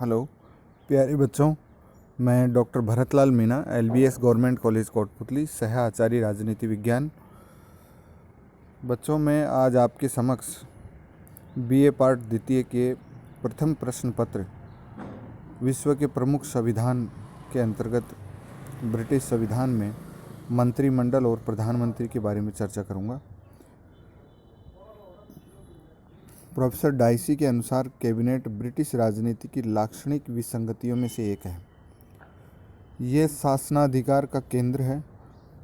Hello प्यारे बच्चों, मैं doctor Bharatlal Meena, LBS government college Kotputli, सह आचार्य राजनीति विज्ञान। बच्चों, मैं आज आपके समक्ष BA पार्ट द्वितीय के प्रथम प्रश्न पत्र विश्व के प्रमुख संविधान के अंतर्गत ब्रिटिश संविधान में मंत्रिमंडल और प्रधानमंत्री के बारे में चर्चा करूंगा। प्रोफेसर डाइसी के अनुसार कैबिनेट ब्रिटिश राजनीति की लाक्षणिक विसंगतियों में से एक है। यह शासनाधिकार का केंद्र है।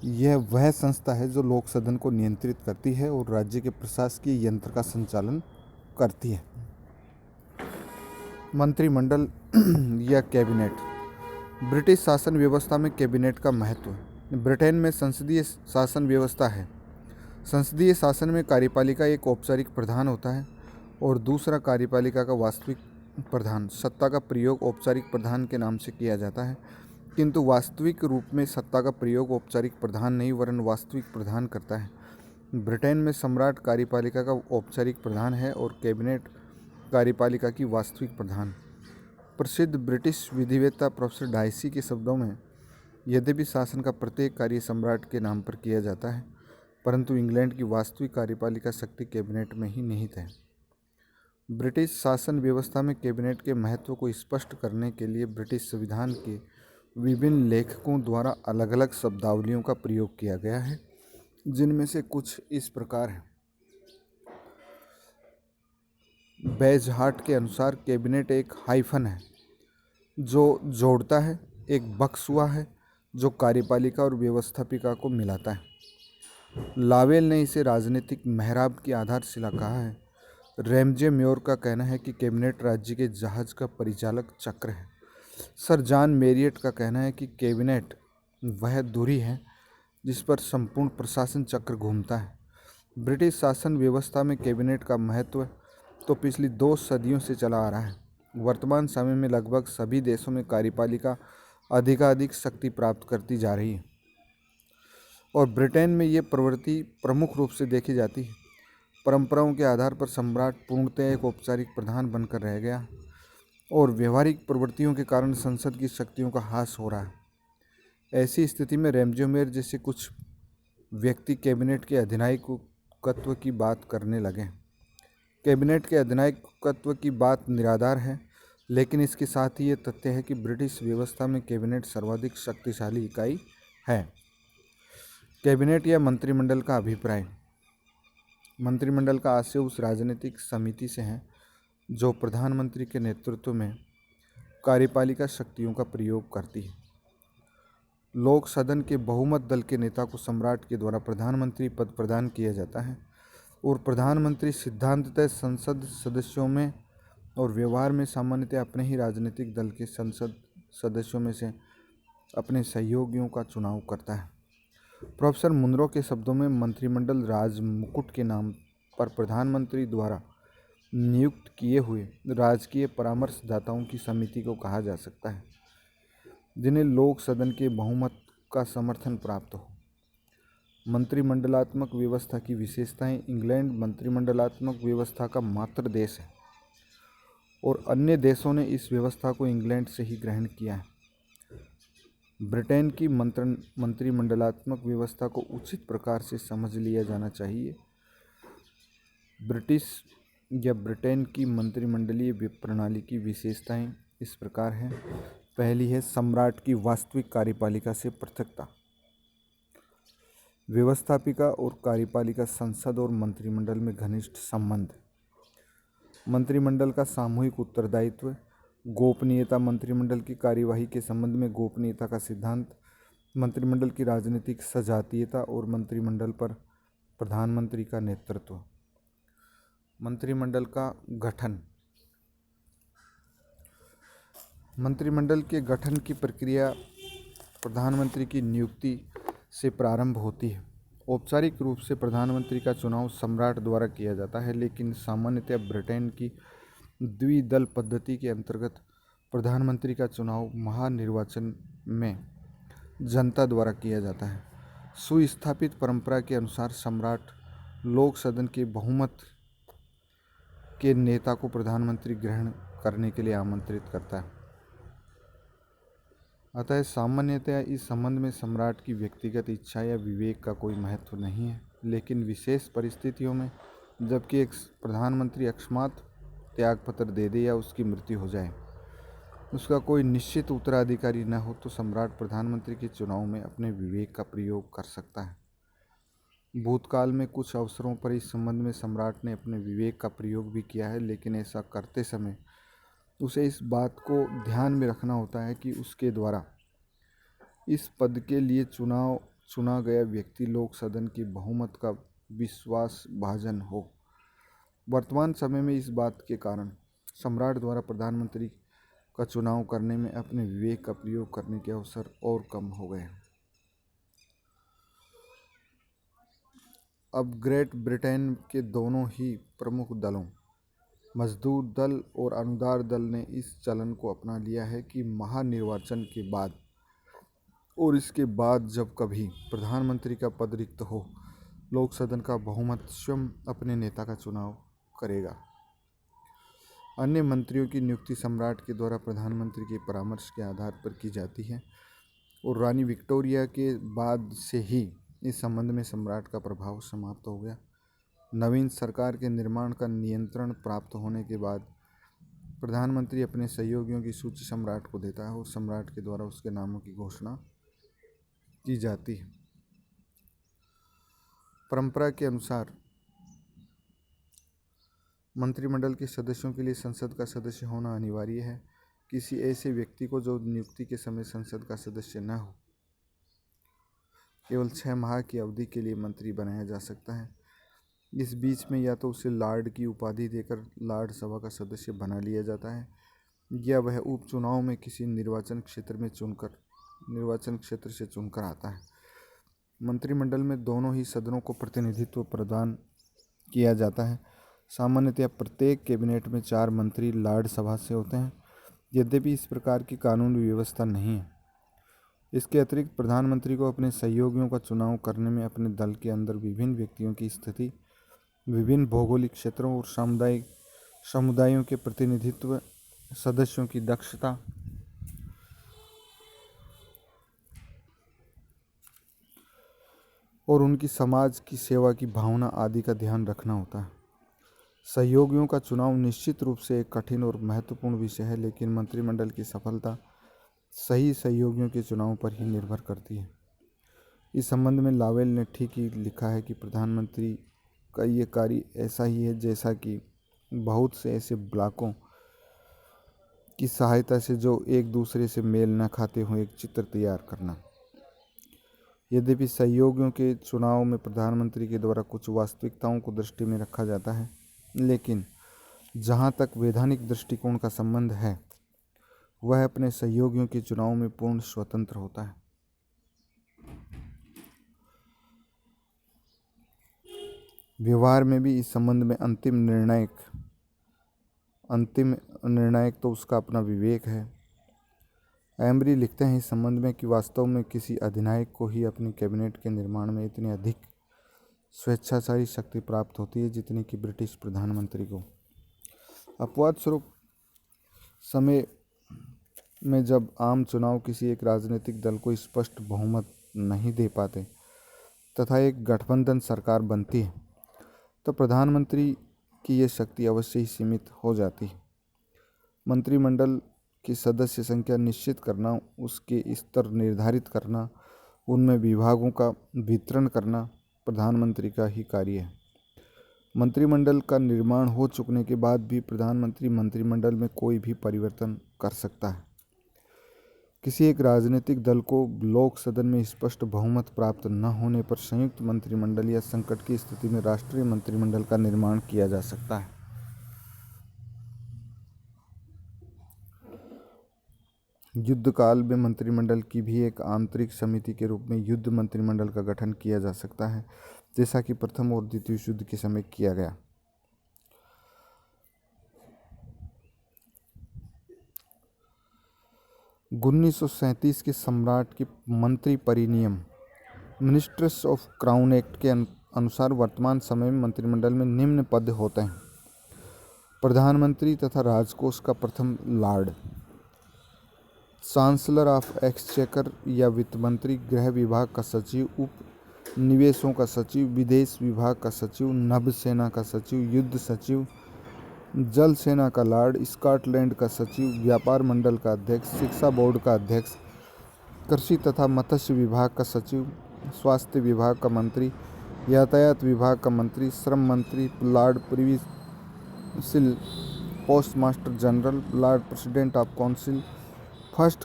यह वह संस्था है जो लोक सदन को नियंत्रित करती है और राज्य के प्रशासकीय यंत्र का संचालन करती है। मंत्रिमंडल या कैबिनेट। ब्रिटिश शासन व्यवस्था में कैबिनेट का महत्व। ब्रिटेन में संसदीय शासन व्यवस्था है। संसदीय शासन में कार्यपालिका एक औपचारिक प्रधान होता है और दूसरा कार्यपालिका का वास्तविक प्रधान। सत्ता का प्रयोग औपचारिक प्रधान के नाम से किया जाता है, किंतु वास्तविक रूप में सत्ता का प्रयोग औपचारिक प्रधान नहीं वरन वास्तविक प्रधान करता है। ब्रिटेन में सम्राट कार्यपालिका का औपचारिक प्रधान है और कैबिनेट कार्यपालिका की वास्तविक प्रधान। प्रसिद्ध ब्रिटिश विधिवेत्ता प्रोफेसर डाइसी के शब्दों में, यद्यपि शासन का प्रत्येक कार्य सम्राट के नाम पर किया जाता है, परंतु इंग्लैंड की वास्तविक कार्यपालिका शक्ति कैबिनेट में ही निहित है। ब्रिटिश शासन व्यवस्था में कैबिनेट के महत्व को स्पष्ट करने के लिए ब्रिटिश संविधान के विभिन्न लेखकों द्वारा अलग अलग शब्दावलियों का प्रयोग किया गया है, जिनमें से कुछ इस प्रकार हैं। बेजहार्ट के अनुसार कैबिनेट एक हाइफन है जो जोड़ता है, एक बक्सुआ है जो कार्यपालिका और व्यवस्थापिका को मिलाता है। लावेल ने इसे राजनीतिक मेहराब की आधारशिला कहा है। रैमजे म्योर का कहना है कि कैबिनेट राज्य के जहाज का परिचालक चक्र है। सर जॉन मैरियट का कहना है कि कैबिनेट वह धुरी है जिस पर संपूर्ण प्रशासन चक्र घूमता है। ब्रिटिश शासन व्यवस्था में कैबिनेट का महत्व तो पिछली 2 सदियों से चला आ रहा है। वर्तमान समय में लगभग सभी देशों में कार्यपालिका अधिकाधिक शक्ति प्राप्त करती जा रही है और ब्रिटेन में ये प्रवृत्ति प्रमुख रूप से देखी जाती है। परंपराओं के आधार पर सम्राट पूर्णतः एक औपचारिक प्रधान बनकर रह गया और व्यवहारिक प्रवृत्तियों के कारण संसद की शक्तियों का ह्रास हो रहा है। ऐसी स्थिति में रैमजोमेर जैसे कुछ व्यक्ति कैबिनेट के अधिनायकत्व की बात करने लगे। कैबिनेट के अधिनायकत्व की बात निराधार है, लेकिन इसके साथ ही ये तथ्य है कि ब्रिटिश व्यवस्था में कैबिनेट सर्वाधिक शक्तिशाली इकाई है। कैबिनेट या मंत्रिमंडल का अभिप्राय। मंत्रिमंडल का आशय उस राजनीतिक समिति से है जो प्रधानमंत्री के नेतृत्व में कार्यपालिका शक्तियों का प्रयोग करती है। लोक सदन के बहुमत दल के नेता को सम्राट के द्वारा प्रधानमंत्री पद प्रदान किया जाता है और प्रधानमंत्री सिद्धांततः संसद सदस्यों में और व्यवहार में सामान्यतः अपने ही राजनीतिक दल के संसद सदस्यों में से अपने सहयोगियों का चुनाव करता है। प्रोफेसर मुनरो के शब्दों में, मंत्रिमंडल राज मुकुट के नाम पर प्रधानमंत्री द्वारा नियुक्त किए हुए राजकीय परामर्शदाताओं की समिति को कहा जा सकता है, जिन्हें लोक सदन के बहुमत का समर्थन प्राप्त हो। मंत्रिमंडलात्मक व्यवस्था की विशेषताएं। इंग्लैंड मंत्रिमंडलात्मक व्यवस्था का मात्र देश है और अन्य देशों ने इस व्यवस्था को इंग्लैंड से ही ग्रहण किया है। ब्रिटेन की मंत्रिमंडलात्मक व्यवस्था को उचित प्रकार से समझ लिया जाना चाहिए। ब्रिटेन की मंत्रिमंडलीय प्रणाली की विशेषताएं इस प्रकार हैं। पहली है सम्राट की वास्तविक कार्यपालिका से पृथकता। व्यवस्थापिका और कार्यपालिका संसद और मंत्रिमंडल में घनिष्ठ संबंध। मंत्रिमंडल का सामूहिक उत्तरदायित्व। गोपनीयता। मंत्रिमंडल की कार्यवाही के संबंध में गोपनीयता का सिद्धांत। मंत्रिमंडल की राजनीतिक सजातीयता और मंत्रिमंडल पर प्रधानमंत्री का नेतृत्व। मंत्रिमंडल का गठन। मंत्रिमंडल के गठन की प्रक्रिया प्रधानमंत्री की नियुक्ति से प्रारंभ होती है। औपचारिक रूप से प्रधानमंत्री का चुनाव सम्राट द्वारा किया जाता है, लेकिन सामान्यतः ब्रिटेन की द्विदल पद्धति के अंतर्गत प्रधानमंत्री का चुनाव महानिर्वाचन में जनता द्वारा किया जाता है। सुस्थापित परंपरा के अनुसार सम्राट लोक सदन के बहुमत के नेता को प्रधानमंत्री ग्रहण करने के लिए आमंत्रित करता है। अतः सामान्यतया इस संबंध में सम्राट की व्यक्तिगत इच्छा या विवेक का कोई महत्व नहीं है, लेकिन विशेष परिस्थितियों में जबकि एक प्रधानमंत्री अकस्मात त्यागपत्र दे दे या उसकी मृत्यु हो जाए, उसका कोई निश्चित उत्तराधिकारी न हो, तो सम्राट प्रधानमंत्री के चुनाव में अपने विवेक का प्रयोग कर सकता है। भूतकाल में कुछ अवसरों पर इस संबंध में सम्राट ने अपने विवेक का प्रयोग भी किया है, लेकिन ऐसा करते समय उसे इस बात को ध्यान में रखना होता है कि उसके द्वारा इस पद के लिए चुना गया व्यक्ति लोक सदन की बहुमत का विश्वासभाजन हो। वर्तमान समय में इस बात के कारण सम्राट द्वारा प्रधानमंत्री का चुनाव करने में अपने विवेक का प्रयोग करने के अवसर और कम हो गए। अब ग्रेट ब्रिटेन के दोनों ही प्रमुख दलों, मजदूर दल और अनुदार दल ने इस चलन को अपना लिया है कि महानिर्वाचन के बाद और इसके बाद जब कभी प्रधानमंत्री का पद रिक्त हो, लोक सदन का बहुमत स्वयं अपने नेता का चुनाव करेगा। अन्य मंत्रियों की नियुक्ति सम्राट के द्वारा प्रधानमंत्री के परामर्श के आधार पर की जाती है और रानी विक्टोरिया के बाद से ही इस संबंध में सम्राट का प्रभाव समाप्त हो गया। नवीन सरकार के निर्माण का नियंत्रण प्राप्त होने के बाद प्रधानमंत्री अपने सहयोगियों की सूची सम्राट को देता है और सम्राट के द्वारा उसके नामों की घोषणा की जाती है। परंपरा के अनुसार मंत्रिमंडल के सदस्यों के लिए संसद का सदस्य होना अनिवार्य है। किसी ऐसे व्यक्ति को जो नियुक्ति के समय संसद का सदस्य न हो, केवल 6 माह की अवधि के लिए मंत्री बनाया जा सकता है। इस बीच में या तो उसे लॉर्ड की उपाधि देकर लॉर्ड सभा का सदस्य बना लिया जाता है या वह उपचुनाव में किसी निर्वाचन क्षेत्र से चुनकर आता है। मंत्रिमंडल में दोनों ही सदनों को प्रतिनिधित्व प्रदान किया जाता है। सामान्यतया प्रत्येक कैबिनेट में 4 मंत्री लॉर्ड सभा से होते हैं, यद्यपि इस प्रकार की कानूनी व्यवस्था नहीं है। इसके अतिरिक्त प्रधानमंत्री को अपने सहयोगियों का चुनाव करने में अपने दल के अंदर विभिन्न व्यक्तियों की स्थिति, विभिन्न भौगोलिक क्षेत्रों और समुदायों के प्रतिनिधित्व, सदस्यों की दक्षता और उनकी समाज की सेवा की भावना आदि का ध्यान रखना होता है। सहयोगियों का चुनाव निश्चित रूप से एक कठिन और महत्वपूर्ण विषय है, लेकिन मंत्रिमंडल की सफलता सही सहयोगियों के चुनाव पर ही निर्भर करती है। इस संबंध में लावेल ने ठीक ही लिखा है कि प्रधानमंत्री का ये कार्य ऐसा ही है जैसा कि बहुत से ऐसे ब्लॉकों की सहायता से जो एक दूसरे से मेल न खाते हों एक चित्र तैयार करना। यद्यपि सहयोगियों के चुनाव में प्रधानमंत्री के द्वारा कुछ वास्तविकताओं को दृष्टि में रखा जाता है, लेकिन जहाँ तक वैधानिक दृष्टिकोण का संबंध है, वह अपने सहयोगियों के चुनाव में पूर्ण स्वतंत्र होता है। व्यवहार में भी इस संबंध में अंतिम निर्णायक तो उसका अपना विवेक है। एमरी लिखते हैं इस संबंध में कि वास्तव में किसी अधिनायक को ही अपनी कैबिनेट के निर्माण में इतनी अधिक स्वेच्छाचारी शक्ति प्राप्त होती है जितनी कि ब्रिटिश प्रधानमंत्री को। अपवाद स्वरूप समय में जब आम चुनाव किसी एक राजनीतिक दल को स्पष्ट बहुमत नहीं दे पाते तथा एक गठबंधन सरकार बनती है, तो प्रधानमंत्री की ये शक्ति अवश्य ही सीमित हो जाती है। मंत्रिमंडल की सदस्य संख्या निश्चित करना, उसके स्तर निर्धारित करना, उनमें विभागों का वितरण करना प्रधानमंत्री का ही कार्य है। मंत्रिमंडल का निर्माण हो चुकने के बाद भी प्रधानमंत्री मंत्रिमंडल में कोई भी परिवर्तन कर सकता है। किसी एक राजनीतिक दल को लोक सदन में स्पष्ट बहुमत प्राप्त न होने पर संयुक्त मंत्रिमंडल या संकट की स्थिति में राष्ट्रीय मंत्रिमंडल का निर्माण किया जा सकता है। युद्ध काल में मंत्रिमंडल की भी एक आंतरिक समिति के रूप में युद्ध मंत्रिमंडल का गठन किया जा सकता है, जैसा कि प्रथम और द्वितीय युद्ध के समय किया गया। उन्नीस सौ 1937 के सम्राट के मंत्री परिनियम मिनिस्ट्रेस ऑफ क्राउन एक्ट के अनुसार वर्तमान समय में मंत्रिमंडल में निम्न पद होते हैं: प्रधानमंत्री तथा राजकोष का प्रथम लॉर्ड, चांसलर ऑफ एक्सचेकर या वित्त मंत्री, गृह विभाग का सचिव, उप निवेशों का सचिव, विदेश विभाग का सचिव, नभ सेना का सचिव, युद्ध सचिव, जल सेना का लॉर्ड, स्कॉटलैंड का सचिव, व्यापार मंडल का अध्यक्ष, शिक्षा बोर्ड का अध्यक्ष, कृषि तथा मत्स्य विभाग का सचिव, स्वास्थ्य विभाग का मंत्री, यातायात विभाग का मंत्री, श्रम मंत्री, लॉर्ड प्रिवी सिल, post master general, Lord president of council, first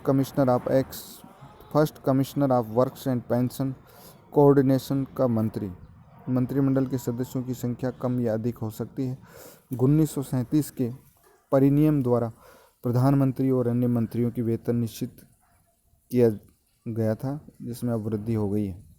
commissioner of works and pension coordination का मंत्री। मंत्रिमंडल के सदस्यों की संख्या कम या अधिक हो सकती है। 1937 के परिनियम द्वारा प्रधानमंत्री और अन्य मंत्रियों की वेतन निश्चित किया गया था, जिसमें अब वृद्धि हो गई है।